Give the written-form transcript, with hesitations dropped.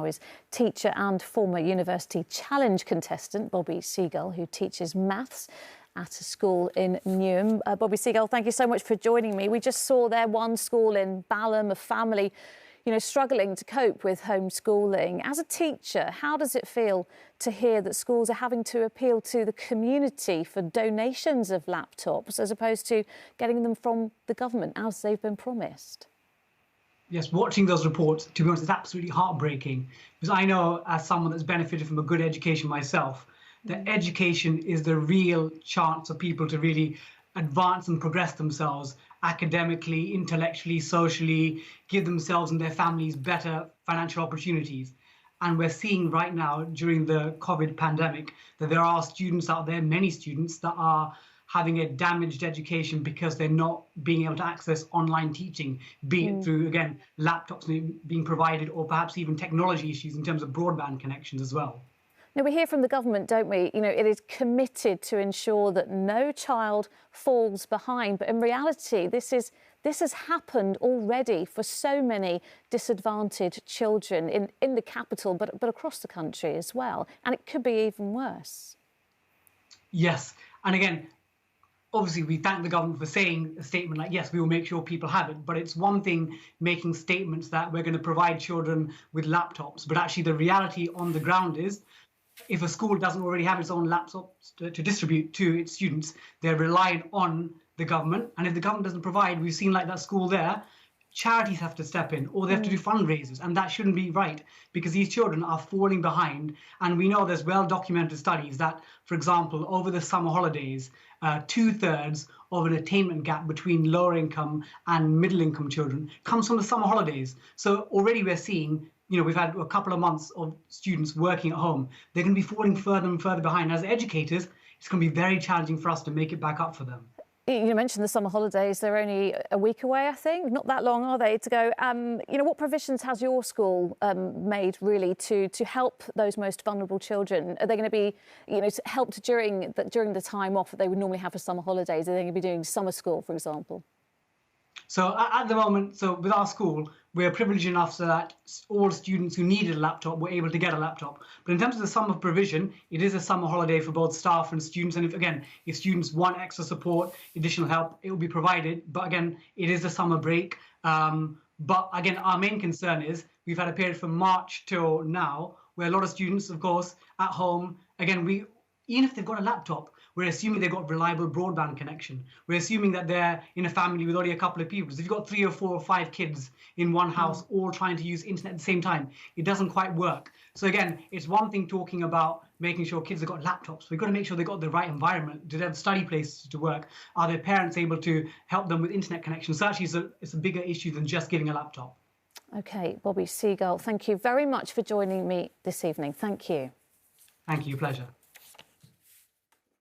Is teacher and former University Challenge contestant Bobby Seagull, who teaches maths at a school in Newham. Bobby Seagull, thank you so much for joining me. We just saw there one school in Balham, a family, struggling to cope with homeschooling. As a teacher, how does it feel to hear that schools are having to appeal to the community for donations of laptops as opposed to getting them from the government as they've been promised? Yes, watching those reports, to be honest, is absolutely heartbreaking, because I know, as someone that's benefited from a good education myself, that education is the real chance for people to really advance and progress themselves academically, intellectually, socially, give themselves and their families better financial opportunities. And we're seeing right now, during the COVID pandemic, that there are students out there, many students, that are having a damaged education because they're not being able to access online teaching, be it through, again, laptops being provided, or perhaps even technology issues in terms of broadband connections as well. Now, we hear from the government, don't we? It is committed to ensure that no child falls behind. But in reality, this has happened already for so many disadvantaged children in the capital, but across the country as well. And it could be even worse. Yes. And again, obviously, we thank the government for saying a statement like, yes, we will make sure people have it. But it's one thing making statements that we're going to provide children with laptops. But actually, the reality on the ground is, if a school doesn't already have its own laptops to distribute to its students, they're reliant on the government. And if the government doesn't provide, we've seen like that school there, charities have to step in, or they have to do fundraisers, and that shouldn't be right, because these children are falling behind. And we know there's well-documented studies that, for example, over the summer holidays, 2/3 of an attainment gap between lower income and middle income children comes from the summer holidays. So already we're seeing, we've had a couple of months of students working at home. They're going to be falling further and further behind. As educators, it's going to be very challenging for us to make it back up for them. You mentioned the summer holidays. They're only a week away, I think. Not that long, are they, to go? What provisions has your school made, really, to help those most vulnerable children? Are they going to be, helped during the time off that they would normally have for summer holidays? Are they going to be doing summer school, for example? So at the moment, with our school, we're privileged enough so that all students who needed a laptop were able to get a laptop. But in terms of the summer provision, it is a summer holiday for both staff and students. And if students want extra support, additional help, it will be provided. But again, it is a summer break. But again, our main concern is we've had a period from March till now where a lot of students, of course, at home, again, even if they've got a laptop, we're assuming they've got reliable broadband connection. We're assuming that they're in a family with only a couple of people. So if you've got 3 or 4 or 5 kids in one house all trying to use internet at the same time, it doesn't quite work. So again, it's one thing talking about making sure kids have got laptops. We've got to make sure they've got the right environment. Do they have study places to work? Are their parents able to help them with internet connection? So actually, it's a bigger issue than just giving a laptop. OK, Bobby Seagull, thank you very much for joining me this evening. Thank you. Thank you, pleasure.